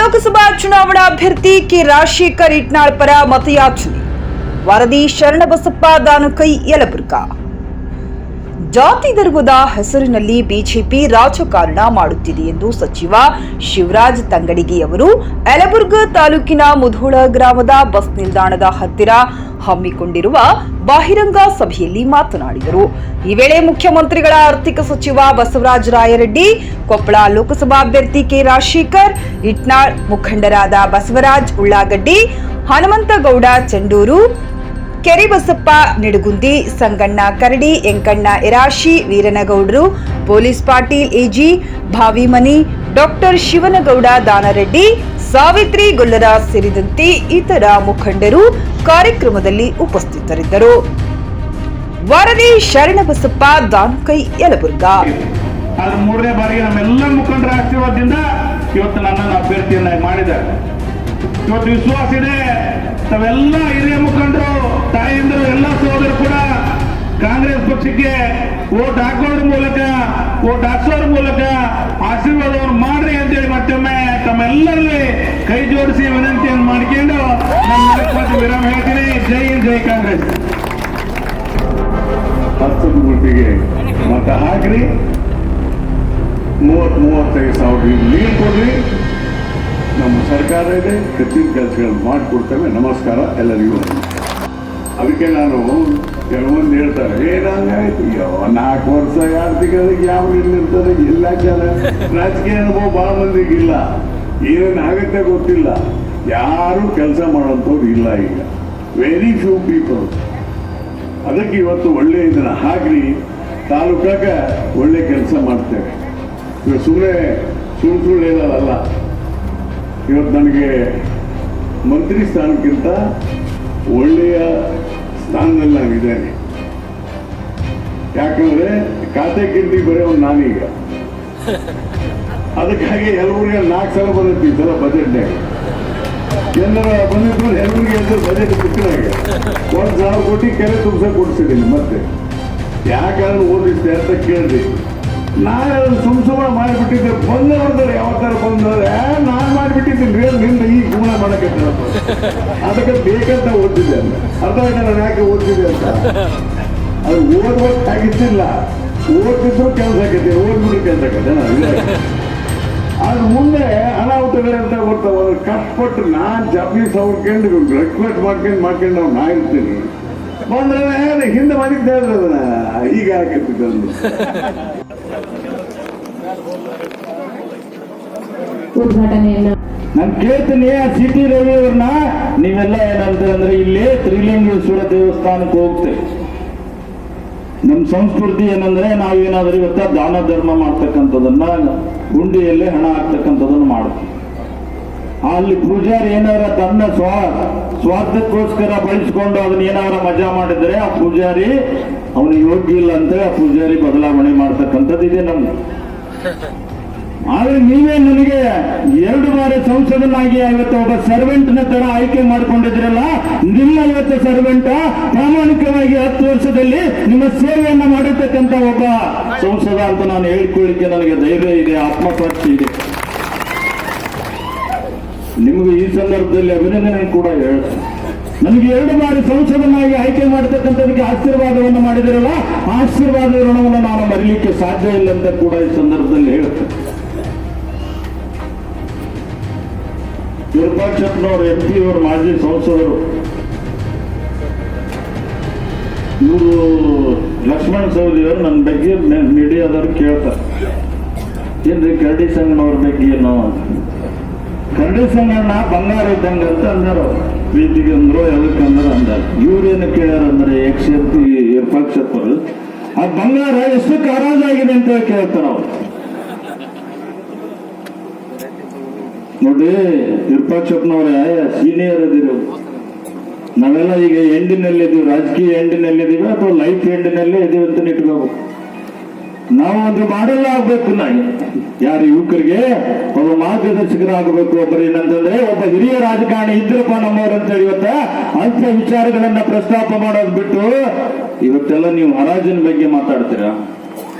ಲೋಕಸಭಾ ಚುನಾವಣಾ ಅಭ್ಯರ್ಥಿ ಕೆ ರಾಜಶೇಖರ್ ಇಟ್ನಾಳ್ ಪರ ಮತಯಾಚನೆ. ವರದಿ ಶರಣಬಸಪ್ಪ ದಾನುಕೈ, ಯಲಬುರ್ಗಾ. ಜಾತಿ ಧರ್ಮದ ಹೆಸರಿನಲ್ಲಿ ಬಿಜೆಪಿ ರಾಜಕಾರಣ ಮಾಡುತ್ತಿದೆ ಎಂದು ಸಚಿವ ಶಿವರಾಜ್ ತಂಗಡಗಿ ಅವರು ಯಲಬುರ್ಗಾ ತಾಲೂಕಿನ ಮುಧೋಳ ಗ್ರಾಮದ ಬಸ್ ನಿಲ್ದಾಣದ ಹತ್ತಿರ ಹಮ್ಮಿಕೊಂಡಿರುವ ಬಹಿರಂಗ ಸಭೆಯಲ್ಲಿ ಮಾತನಾಡಿದರು. ಈ ವೇಳೆ ಮುಖ್ಯಮಂತ್ರಿಗಳ ಆರ್ಥಿಕ ಸಚಿವ ಬಸವರಾಜ ರಾಯರೆಡ್ಡಿ, ಕೊಪ್ಪಳ ಲೋಕಸಭಾ ಅಭ್ಯರ್ಥಿ ಕೆ ರಾಜಶೇಖರ್ ಇಟ್ನಾಳ್, ಮುಖಂಡರಾದ ಬಸವರಾಜ್ ಉಳ್ಳಾಗಡ್ಡಿ, ಹನುಮಂತಗೌಡ ಚಂಡೂರು, ಕೆರೆಬಸಪ್ಪ ನಿಡಗುಂದಿ, ಸಂಗಣ್ಣ ಕರಡಿ, ಎಂಕಣ್ಣ ಎರಾಶಿ, ವೀರನಗೌಡರು, ಪೊಲೀಸ್ ಪಾಟೀಲ್ ಎಜಿ, ಭಾವಿಮನಿ, ಡಾಕ್ಟರ್ ಶಿವನಗೌಡ ದಾನರೆಡ್ಡಿ, ಸಾವಿತ್ರಿ ಗೊಲ್ಲರ ಸೇರಿದಂತೆ ಇತರ ಮುಖಂಡರು ಕಾರ್ಯಕ್ರಮದಲ್ಲಿ ಉಪಸ್ಥಿತರಿದ್ದರು. ವರದಿ ಶರಣಬಸಪ್ಪ ದಾನುಕೈ, ಯಲಬುರ್ಗಾ. ಮೂರನೇ ಬಾರಿಗೆ ನಮ್ಮೆಲ್ಲ ಮುಖಂಡರ ಆಶೀರ್ವಾದದಿಂದ ಇವತ್ತು ನನ್ನನ್ನು ಅಭ್ಯರ್ಥಿಯನ್ನಾಗಿ ಮಾಡಿದ್ದಾರೆ. ಇವತ್ತು ವಿಶ್ವಾಸ ಇದೆ, ತಾವೆಲ್ಲ ಹಿರಿಯ ಮುಖಂಡರು, ತಾಯಿಯಂದರು, ಎಲ್ಲ ಸಹೋದರರು ಕೂಡ ಕಾಂಗ್ರೆಸ್ ಪಕ್ಷಕ್ಕೆ ವೋಟ್ ಹಾಕೋದ್ರ ಮೂಲಕ ಆಶೀರ್ವಾದವನ್ನು ಮಾಡ್ರಿ ಅಂತೇಳಿ ಮತ್ತೊಮ್ಮೆ ತಮ್ಮೆಲ್ಲರಲ್ಲಿ ಕೈ ಜೋಡಿಸಿ ವಿನಂತಿಯನ್ನು ಮಾಡಿಕೊಂಡು ನನ್ನ ವಿರಾಮ ಹೇಳ್ತೀನಿ. ಜೈ ಹಿಂದ್, ಜೈ ಕಾಂಗ್ರೆಸ್. 10 ಗುಂಪಿಗೆ ಮತ ಹಾಕ್ರಿ, 30-35 ಸಾವಿರ ನೀರು ಕೊಡ್ರಿ. ನಮ್ಮ ಸರ್ಕಾರ ಇದೆ, ಕತ್ತಿನ ಕೆಲಸಗಳು ಮಾಡಿಕೊಡ್ತೇವೆ. ನಮಸ್ಕಾರ ಎಲ್ಲರಿಗೂ. ಅದಕ್ಕೆ ನಾನು ಕೆಲವೊಂದು ಹೇಳ್ತಾರೆ, ಏನಾಗಾಯ್ತು 4 ವರ್ಷ ಆರ್ಥಿಕತೆಗೆ ಯಾವ ಇರ್ತದೆ ಇಲ್ಲ. ರಾಜಕೀಯ ಅನುಭವ ಬಹಳ ಮಂದಿಗೆ ಇಲ್ಲ, ಏನೇನು ಆಗುತ್ತೆ ಗೊತ್ತಿಲ್ಲ. ಯಾರು ಕೆಲಸ ಮಾಡೋಂಥವ್ರು ಇಲ್ಲ ಈಗ, ವೆರಿ ಫ್ಯೂ ಪೀಪಲ್. ಅದಕ್ಕೆ ಇವತ್ತು ಒಳ್ಳೆ ಇದನ್ನ ಹಾಕಿ ತಾಲೂಕಾಗ ಒಳ್ಳೆ ಕೆಲಸ ಮಾಡ್ತೇವೆ. ಇವಾಗ ಸುಳ್ಳು ಹೇಳೋದಲ್ಲ. ಇವತ್ತು ನನಗೆ ಮಂತ್ರಿ ಸ್ಥಾನಕ್ಕಿಂತ ಒಳ್ಳೆಯ ಸ್ಥಾನದಲ್ಲಿ ನಾನಿದ್ದೇನೆ. ಯಾಕಂದ್ರೆ ಖಾತೆ ಕಿಂಡಿ ಬರೆಯೋನು ನಾನೀಗ. ಅದಕ್ಕಾಗಿ ಯಲಬುರ್ಗಿ 4 ಸಲ ಬಂದಿತ್ತು ಈ ಸಲ ಬಜೆಟ್ನಾಗ. ಎಲ್ಲರ ಬಂದಿದ್ರು ಯಲಬುರ್ಗಿ ಬಜೆಟ್ ಬಿಟ್ಟಿನಾಗ 1,000 ಕೋಟಿ ಕೆರೆ ತುಂಬಿಸ ಕೊಡಿಸಿದ್ದೀನಿ. ಮತ್ತೆ ಯಾಕಂದ್ರೆ ಓದಿಸ್ತೆ ಅಂತ ಕೇಳಿದೆ. ನಾನು ಅದನ್ನು ಸುಮ್ಮನೆ ಮಾಡಿಬಿಟ್ಟಿದ್ದೆ. ಬಂದವ್ರದಾರೆ ಯಾವತ್ತಾರ ಬಂದವ್ರೆ, ನಾನು ಮಾಡಿಬಿಟ್ಟಿದ್ದೀನಿ ನಿಂದ ಈ ಗುಣ ಮಾಡಕ್ಕೆ. ಅದಕ್ಕೆ ಬೇಕಂತ ಓದ್ತಿದ್ದೆ ಅಂತ ಅರ್ಥ ಆಯ್ತಾ ನಾನು ಯಾಕೆ ಓದ್ತಿದ್ದೆ ಅಂತ. ಅದು ಓದ್ಬೇಕಾಗಿದ್ದಿಲ್ಲ, ಓದ್ತಿದ್ರು ಕೆಲಸ ಆಕೈತೆ, ಓದ್ಬಿಟ್ಟು ಕೆಲಸ ಆಕೈತೆ. ಅದು ಮುಂದೆ ಅನಾಹುತಗಳೇ ಅಂತ ಗೊತ್ತಾವ. ಕಷ್ಟಪಟ್ಟು ನಾನು ಜಾಬೀಸ್ ಅವ್ಕೊಂಡು ರಿಕ್ವೆಸ್ಟ್ ಮಾಡ್ಕೊಂಡು ನಾವು ನಾ ಇರ್ತೀನಿ. ಬಂದ್ರೆ ಹಿಂದೆ ಮಾಡಿದ್ದೆ ಅದನ್ನ ಈಗ ಹಾಕಿದ್ದು. ನಾನು ಕೇಳ್ತೀನಿ ಸಿಟಿ ರವಿ ಅವ್ರನ್ನ, ನೀವೆಲ್ಲ ಏನಂತಂದ್ರೆ ಇಲ್ಲಿ ತ್ರಿಲಿಂಗೇಶ್ವರ ದೇವಸ್ಥಾನಕ್ಕೆ ಹೋಗ್ತೇವೆ. ನಮ್ಮ ಸಂಸ್ಕೃತಿ ಏನಂದ್ರೆ ನಾವೇನಾದ್ರೂ ಇವತ್ತ ದಾನ ಧರ್ಮ ಮಾಡ್ತಕ್ಕಂಥದನ್ನ, ಗುಂಡಿಯಲ್ಲಿ ಹಣ ಹಾಕ್ತಕ್ಕಂಥದನ್ನ ಮಾಡ್ತೀವಿ. ಅಲ್ಲಿ ಪೂಜಾರಿ ಏನಾರ ತನ್ನ ಸ್ವಾರ್ಥಕ್ಕೋಸ್ಕರ ಬಳಸ್ಕೊಂಡು ಅದನ್ನ ಏನಾರ ಮಜಾ ಮಾಡಿದ್ರೆ ಆ ಪೂಜಾರಿ ಅವನು ಯೋಗ್ಯ ಇಲ್ಲ ಅಂತ ಆ ಪೂಜಾರಿ ಬದಲಾವಣೆ ಮಾಡ್ತಕ್ಕಂಥದ್ದು ಇದೆ ನಮ್ಗೆ. ಆದ್ರೆ ನೀವೇ ನನಗೆ 2 ಬಾರಿ ಸಂಸದನಾಗಿ ಇವತ್ತು ಒಬ್ಬ ಸರ್ವೆಂಟ್ನ ತರ ಆಯ್ಕೆ ಮಾಡಿಕೊಂಡಿದ್ರಲ್ಲ. ನಿಮ್ಮ ಇವತ್ತು ಸರ್ವೆಂಟ್ ಪ್ರಾಮಾಣಿಕವಾಗಿ 10 ವರ್ಷದಲ್ಲಿ ನಿಮ್ಮ ಸೇವೆಯನ್ನ ಮಾಡಿರ್ತಕ್ಕಂಥ ಒಬ್ಬ ಸಂಸದ ಅಂತ ನಾನು ಹೇಳ್ಕೊಳ್ಳಿಕ್ಕೆ ನನಗೆ ಧೈರ್ಯ ಇದೆ, ಆತ್ಮಸಾಕ್ಷಿ ಇದೆ. ನಿಮಗೆ ಈ ಸಂದರ್ಭದಲ್ಲಿ ಅಭಿನಂದನೆ ಕೂಡ ಹೇಳ್ತೇನೆ. ನನಗೆ 2 ಬಾರಿ ಸಂಸದನಾಗಿ ಆಯ್ಕೆ ಮಾಡತಕ್ಕಂಥದಕ್ಕೆ ಆಶೀರ್ವಾದವನ್ನು ಮಾಡಿದಿರಲ್ಲ, ಆಶೀರ್ವಾದ ಋಣವನ್ನು ನಾನು ಮರೀಲಿಕ್ಕೆ ಸಾಧ್ಯ ಇಲ್ಲ ಅಂತ ಕೂಡ ಈ ಸಂದರ್ಭದಲ್ಲಿ ಹೇಳ್ತೇನೆ. ವಿರೂಪಾಕ್ಷಪ್ಪನವರು MP ಅವರು ಮಾಜಿ ಸಂಸದರು, ಇವರು ಲಕ್ಷ್ಮಣ ಸವದಿಯವರು ನನ್ನ ಬಗ್ಗೆ ಮೀಡಿಯಾದವ್ರು ಕೇಳ್ತಾರೆ, ಏನ್ರಿ ಕರಡಿ ಸಂಗಣ್ಣವ್ರ ಬಗ್ಗೆ ಏನು? ಕರಡಿ ಸಂಗಣ್ಣ ಬಂಗಾರ ಇದ್ದಂಗ ಅಂತ ಅಂದಾರ. ಪ್ರೀತಿಗೆ ಅಂದ್ರು ಎದಕ್ಕಂದ್ರೆ ಅಂದಾರ. ಇವ್ರೇನು ಕೇಳ್ಯಾರಂದ್ರೆ MP ವಿರೂಪಾಕ್ಷಪ್ಪರು ಆ ಬಂಗಾರ ಎಷ್ಟಕ್ಕೆ ಹರಾಜಾಗಿದೆ ಅಂತ ಕೇಳ್ತಾರ ಅವ್ರು. ನೋಡಿ ವಿರೂಪಾಕ್ಷಪ್ಪನವ್ರೆ, ಸೀನಿಯರ್ ಇದೀವಿ ನಾವೆಲ್ಲ. ಈಗ ಎಂಡಿನಲ್ಲಿದ್ದೀವಿ, ರಾಜಕೀಯ ಎಂಡಿನಲ್ಲಿದ್ದೀವಿ ಅಥವಾ ಲೈಫ್ ಎಂಡಿನಲ್ಲೇ ಇದೀವಿ ಅಂತ ಇಟ್ಕೋಬೇಕು. ನಾವು ಒಂದು ಮಾಡೆಲ್ಲ ಆಗ್ಬೇಕು. ಯಾರು ಯುವಕರಿಗೆ ಒಬ್ಬ ಮಾರ್ಗದರ್ಶಕರಾಗಬೇಕು. ಒಬ್ಬರು ಏನಂತಂದ್ರೆ ಒಬ್ಬ ಹಿರಿಯ ರಾಜಕಾರಣಿ ಇದ್ರಪ್ಪ ನಮ್ಮವ್ರಂತ ಇವತ್ತ ಅಂಥ ವಿಚಾರಗಳನ್ನ ಪ್ರಸ್ತಾಪ ಮಾಡೋದು ಬಿಟ್ಟು ಇವತ್ತೆಲ್ಲ ನೀವು ಹರಾಜಿನ ಬಗ್ಗೆ ಮಾತಾಡ್ತೀರಾ.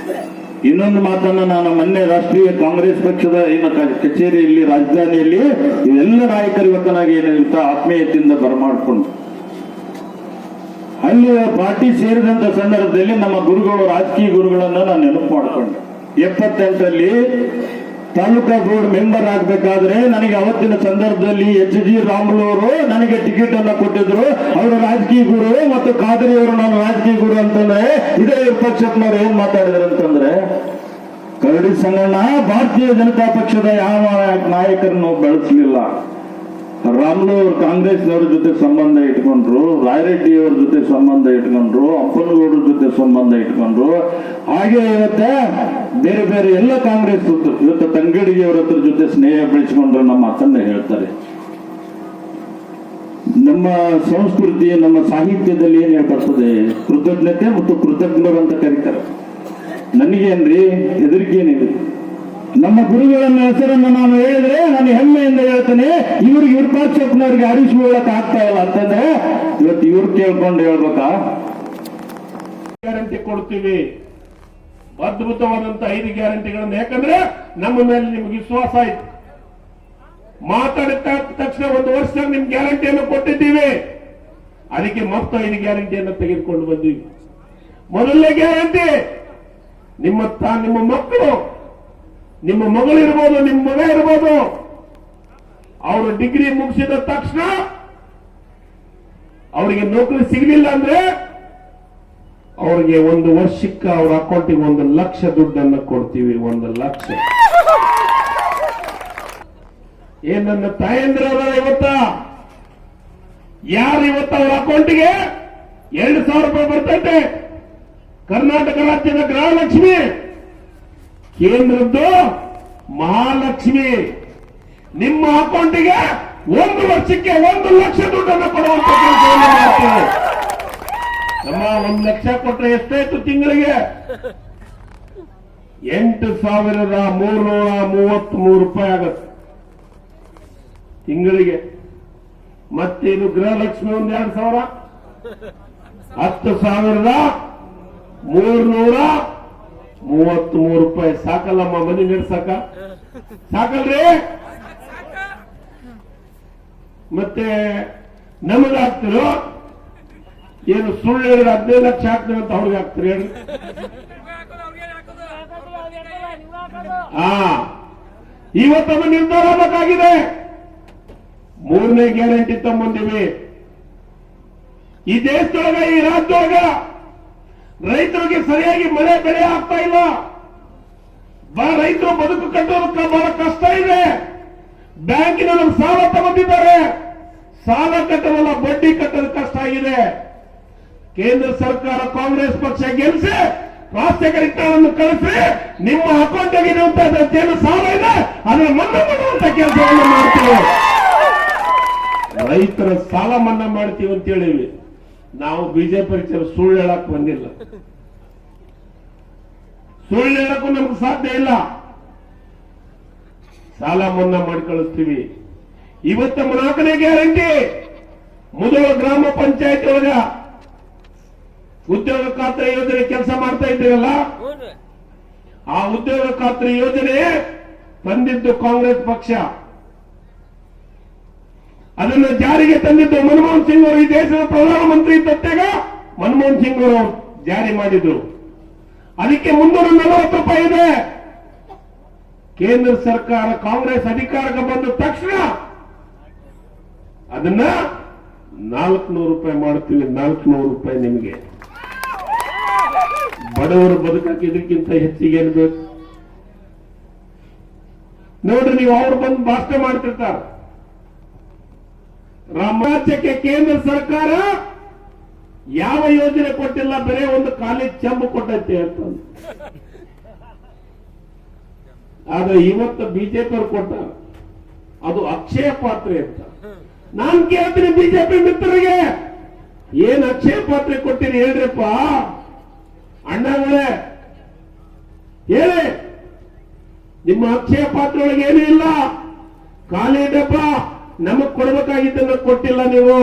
ಇನ್ನೊಂದು ಮಾತನ್ನ ನಾನು ಮೊನ್ನೆ ರಾಷ್ಟ್ರೀಯ ಕಾಂಗ್ರೆಸ್ ಪಕ್ಷದ ಏನು ಕಚೇರಿಯಲ್ಲಿ ರಾಜಧಾನಿಯಲ್ಲಿ ಇವೆಲ್ಲ ನಾಯಕರು ಇವತ್ತನಾಗಿ ಏನಿರುತ್ತ ಆತ್ಮೀಯತೆಯಿಂದ ಬರಮಾಡ್ಕೊಂಡು ಅಲ್ಲಿ ಪಾರ್ಟಿ ಸೇರಿದಂತ ಸಂದರ್ಭದಲ್ಲಿ ನಮ್ಮ ಗುರುಗಳು ರಾಜಕೀಯ ಗುರುಗಳನ್ನ ನಾನು ನೆನಪು ಮಾಡಿಕೊಂಡೆ. 78ರಲ್ಲಿ ತಾಲೂಕಾ ಬೋರ್ಡ್ ಮೆಂಬರ್ ಆಗ್ಬೇಕಾದ್ರೆ ನನಗೆ ಅವತ್ತಿನ ಸಂದರ್ಭದಲ್ಲಿ HG ರಾಮುಲು ಅವರು ನನಗೆ ಟಿಕೆಟ್ ಅನ್ನ ಕೊಟ್ಟಿದ್ರು. ಅವರು ರಾಜಕೀಯ ಗುರು ಮತ್ತು ಖಾದರಿ ಅವರು ನಾನು ರಾಜಕೀಯ ಗುರು ಅಂತಂದ್ರೆ ಇದೇ ಪಕ್ಷದವರು ಏನ್ ಮಾತಾಡಿದ್ರು ಅಂತಂದ್ರೆ, ಕರಡಿ ಸಂಗಣ್ಣ ಭಾರತೀಯ ಜನತಾ ಪಕ್ಷದ ಯಾವ ನಾಯಕರನ್ನು ಬೆಳೆಸಲಿಲ್ಲ. ರಾಮುಲು ಅವರು ಕಾಂಗ್ರೆಸ್ನವ್ರ ಜೊತೆ ಸಂಬಂಧ ಇಟ್ಕೊಂಡ್ರು, ರಾಯರೆಡ್ಡಿ ಅವ್ರ ಜೊತೆ ಸಂಬಂಧ ಇಟ್ಕೊಂಡ್ರು, ಅಪ್ಪನಗೌಡರ ಜೊತೆ ಸಂಬಂಧ ಇಟ್ಕೊಂಡ್ರು. ಹಾಗೆ ಇವತ್ತೆ ಬೇರೆ ಬೇರೆ ಎಲ್ಲ ಕಾಂಗ್ರೆಸ್ ಇವತ್ತು ತಂಗಡಿಗೆ ಅವರ ಹತ್ರ ಜೊತೆ ಸ್ನೇಹ ಬೆಳೆಸಿಕೊಂಡ್ರು ನಮ್ಮ ಮಾತನ್ನ ಹೇಳ್ತಾರೆ. ನಮ್ಮ ಸಂಸ್ಕೃತಿ ನಮ್ಮ ಸಾಹಿತ್ಯದಲ್ಲಿ ಏನ್ ಹೇಳ್ಬರ್ತದೆ, ಕೃತಜ್ಞತೆ ಮತ್ತು ಕೃತಜ್ಞರು ಅಂತ ಕರೀತಾರೆ. ನನಗೇನ್ರಿ ಹೆದರಿಕೆ ಏನಿದೆ? ನಮ್ಮ ಗುರುಗಳನ್ನ ಹೆಸರನ್ನು ನಾನು ಹೇಳಿದ್ರೆ ನಾನು ಹೆಮ್ಮೆಯಿಂದ ಹೇಳ್ತೇನೆ, ಇವ್ರಿಗೆ ವಿರೂಪಾಕ್ಷಪ್ಪನವ್ರಿಗೆ ಆರಿಸಿಕೊಳ್ಳಕ್ ಆಗ್ತಾ ಇಲ್ಲ ಅಂತಂದ್ರೆ ಇವತ್ತು ಇವ್ರು ಕೇಳ್ಕೊಂಡು ಹೇಳ್ಬೇಕಾ? ಗ್ಯಾರಂಟಿ ಕೊಡ್ತೀವಿ, ಅದ್ಭುತವಾದಂತ 5 ಗ್ಯಾರಂಟಿಗಳನ್ನ. ಯಾಕಂದ್ರೆ ನಮ್ಮ ಮೇಲೆ ನಿಮ್ಗೆ ವಿಶ್ವಾಸ ಆಯ್ತು. ಮಾತಾಡಿದ ತಕ್ಷಣ 1 ವರ್ಷ ನಿಮ್ ಗ್ಯಾರಂಟಿಯನ್ನು ಕೊಟ್ಟಿದ್ದೀವಿ, ಅದಕ್ಕೆ ಮತ್ತೆ 5 ಗ್ಯಾರಂಟಿಯನ್ನು ತೆಗೆದುಕೊಂಡು ಬಂದೀವಿ. ಮೊದಲನೇ ಗ್ಯಾರಂಟಿ, ನಿಮ್ಮ ಮಕ್ಕಳು, ನಿಮ್ಮ ಮಗಳಿರ್ಬೋದು, ನಿಮ್ಮ ಮಗ ಇರ್ಬೋದು, ಅವರು ಡಿಗ್ರಿ ಮುಗಿಸಿದ ತಕ್ಷಣ ಅವರಿಗೆ ನೌಕರಿ ಸಿಗಲಿಲ್ಲ ಅಂದ್ರೆ ಅವ್ರಿಗೆ 1 ವರ್ಷಕ್ಕೆ ಅವ್ರ ಅಕೌಂಟಿಗೆ 1 ಲಕ್ಷ ದುಡ್ಡನ್ನು ಕೊಡ್ತೀವಿ. 1 ಲಕ್ಷ. ನನ್ನ ತಾಯಂದ್ರ ಇವತ್ತ ಯಾರು ಇವತ್ತ ಅವ್ರ ಅಕೌಂಟಿಗೆ 2,000 ರೂಪಾಯಿ ಬರ್ತೈತೆ. ಕರ್ನಾಟಕ ರಾಜ್ಯದ ಗೃಹಲಕ್ಷ್ಮಿ, ಕೇಂದ್ರದ್ದು ಮಹಾಲಕ್ಷ್ಮಿ, ನಿಮ್ಮ ಅಕೌಂಟಿಗೆ 1 ವರ್ಷಕ್ಕೆ 1 ಲಕ್ಷ ದುಡ್ಡನ್ನು ಕೊಡುವಂತ ಕೆಲಸವನ್ನು ಮಾಡ್ತೀವಿ. ನಮ್ಮ 1 ಲಕ್ಷ ಕೊಟ್ರೆ ಎಷ್ಟಾಯ್ತು ತಿಂಗಳಿಗೆ? 8,333 ರೂಪಾಯಿ ಆಗತ್ತೆ ತಿಂಗಳಿಗೆ. ಮತ್ತೆ ಇದು ಗೃಹಲಕ್ಷ್ಮಿ 2,000, 10,333 ರೂಪಾಯಿ. ಸಾಕಲ್ಲಮ್ಮ ಮನೆ ನಡೆಸಕ? ಸಾಕಲ್ರಿ? ಮತ್ತೆ ನಮಗಾಗ್ತಿರೋ ಏನು ಸುಳ್ಳು ಹೇಳಿದ್ರೆ 15 ಲಕ್ಷ ಹಾಕ್ತೀವಿ ಅಂತ ಅವ್ರಿಗೆ ಹಾಕ್ತೀರಿ ಹೇಳಿ? ಇವತ್ತಮ್ಮ ನಿರ್ಧಾರ ಆಗಬೇಕಾಗಿದೆ. 3ನೇ ಗ್ಯಾರಂಟಿ ತಗೊಂಡಿವಿ. ಈ ದೇಶದೊಳಗ, ಈ ರಾಜ್ಯದೊಳಗ ರೈತರಿಗೆ ಸರಿಯಾಗಿ ಮಳೆ ಬೆಳೆ ಆಗ್ತಾ ಇಲ್ಲ. ರೈತರು ಬದುಕು ಕಟ್ಟೋದಕ್ಕೆ ಬಹಳ ಕಷ್ಟ ಇದೆ. ಬ್ಯಾಂಕಿನಲ್ಲಿ ಸಾಲ ತಗೊಂಡಿದ್ದಾರೆ, ಸಾಲ ಕಟ್ಟೋದಲ್ಲ ಬಡ್ಡಿ ಕಟ್ಟೋದು ಕಷ್ಟ ಆಗಿದೆ. ಕೇಂದ್ರ ಸರ್ಕಾರ ಕಾಂಗ್ರೆಸ್ ಪಕ್ಷ ಗೆಲ್ಲಿಸಿ ರಾಷ್ಟ್ರೀಕರಣವನ್ನು ಕಳಿಸಿ ನಿಮ್ಮ ಅಕೌಂಟ್ಗೆ ಏನು ಸಾಲ ಇದೆ ಅದನ್ನು ಮನ್ನಾ ಮಾಡುವಂತ ಕೆಲಸವನ್ನು ಮಾಡ್ತೀವಿ. ರೈತರ ಸಾಲ ಮನ್ನಾ ಮಾಡ್ತೀವಿ ಅಂತ ಹೇಳಿವಿ. ನಾವು ಬಿಜೆಪಿ ಸುಳ್ಳು ಹೇಳಕ್ ಬಂದಿಲ್ಲ, ಸುಳ್ಳು ಹೇಳಕ್ಕೂ ನಮ್ಗೆ ಸಾಧ್ಯ ಇಲ್ಲ. ಸಾಲ ಮನ್ನಾ ಮಾಡಿ ಕಳಿಸ್ತೀವಿ. ಇವತ್ತ 4ನೇ ಗ್ಯಾರಂಟಿ, ಮುಧೋಳ ಗ್ರಾಮ ಪಂಚಾಯತ್ ಒಳಗ ಉದ್ಯೋಗ ಖಾತ್ರಿ ಯೋಜನೆ ಕೆಲಸ ಮಾಡ್ತಾ ಇದ್ದೀರಲ್ಲ, ಆ ಉದ್ಯೋಗ ಖಾತ್ರಿ ಯೋಜನೆ ತಂದಿದ್ದು ಕಾಂಗ್ರೆಸ್ ಪಕ್ಷ. ಅದನ್ನು ಜಾರಿಗೆ ತಂದಿದ್ದು ಮನಮೋಹನ್ ಸಿಂಗ್ ಅವರು. ಈ ದೇಶದ ಪ್ರಧಾನಮಂತ್ರಿ ಇದ್ದಾಗ ಮನಮೋಹನ್ ಸಿಂಗ್ ಅವರು ಜಾರಿ ಮಾಡಿದ್ರು. ಅದಕ್ಕೆ 340 ರೂಪಾಯಿ ಇದೆ. ಕೇಂದ್ರ ಸರ್ಕಾರ ಕಾಂಗ್ರೆಸ್ ಅಧಿಕಾರಕ್ಕೆ ಬಂದ ತಕ್ಷಣ ಅದನ್ನ 400 ರೂಪಾಯಿ ಮಾಡ್ತೀವಿ. 400 ರೂಪಾಯಿ ನಿಮಗೆ. ಬಡವರು ಬದುಕಕ್ಕೆ ಇದಕ್ಕಿಂತ ಹೆಚ್ಚಿಗೆ ಏನ್ ಬೇಕು ನೋಡ್ರಿ. ನೀವು ಅವ್ರು ಬಂದು ಭಾಷಣ ಮಾಡ್ತಿರ್ತಾರ. ರಾಜ್ಯಕ್ಕೆ ಕೇಂದ್ರ ಸರ್ಕಾರ ಯಾವ ಯೋಜನೆ ಕೊಟ್ಟಿಲ್ಲ, ಬರೇ ಒಂದು ಕಾಲೇಜ್ ಚೆಂಬು ಕೊಟ್ಟೈತೆ ಅಂತ. ಆದ್ರೆ ಇವತ್ತು ಬಿಜೆಪಿ ಅವ್ರು ಕೊಟ್ಟಾರ, ಅದು ಅಕ್ಷಯ ಪಾತ್ರೆ ಅಂತ. ನಾನ್ ಕೇಳ್ತೀನಿ ಬಿಜೆಪಿ ಮಿತ್ರರಿಗೆ, ಏನ್ ಅಕ್ಷಯ ಪಾತ್ರೆ ಕೊಟ್ಟಿರಿ ಹೇಳ್ರಪ್ಪ ಅಣ್ಣಗಳೇ, ಹೇಳಿ. ನಿಮ್ಮ ಅಕ್ಷಯ ಪಾತ್ರೆ ಒಳಗೆ ಏನೂ ಇಲ್ಲ, ಖಾಲಿ ಡಬ್ಬ. ನಮಗ್ ಕೊಡಬೇಕಾಗಿದ್ದನ್ನು ಕೊಟ್ಟಿಲ್ಲ ನೀವು.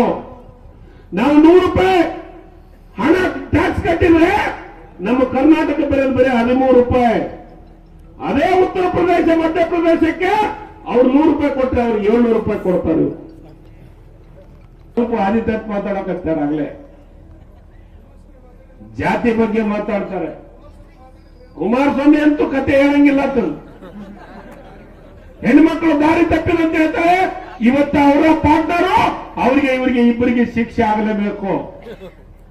ನಾವು 100 ರೂಪಾಯಿ ಹಣ ಟ್ಯಾಕ್ಸ್ ಕಟ್ಟಿದ್ರೆ ನಮ್ಮ ಕರ್ನಾಟಕ ಬೆಲೆ ಬರೀ 13 ರೂಪಾಯಿ. ಅದೇ ಉತ್ತರ ಪ್ರದೇಶ ಮಧ್ಯಪ್ರದೇಶಕ್ಕೆ ಅವ್ರು 100 ರೂಪಾಯಿ ಕೊಟ್ಟರೆ ಅವ್ರಿಗೆ 700 ರೂಪಾಯಿ ಕೊಡ್ತಾರೆ. ಸ್ವಲ್ಪ ಆದಿತ್ಯ ಮಾತಾಡಕತ್ತಾರೆ ಆಗ್ಲೇ ಜಾತಿ ಬಗ್ಗೆ ಮಾತಾಡ್ತಾರೆ. ಕುಮಾರಸ್ವಾಮಿ ಅಂತೂ ಕತೆ ಹೇಳಂಗಿಲ್ಲ. ಹೆಣ್ಮಕ್ಳು ದಾರಿ ತಪ್ಪಿದಂತ ಹೇಳ್ತಾರೆ. ಇವತ್ತು ಅವರ ಪಾರ್ಟ್ನರು ಅವರಿಗೆ ಇವರಿಗೆ ಇಬ್ಬರಿಗೆ ಶಿಕ್ಷೆ ಆಗಲೇಬೇಕು.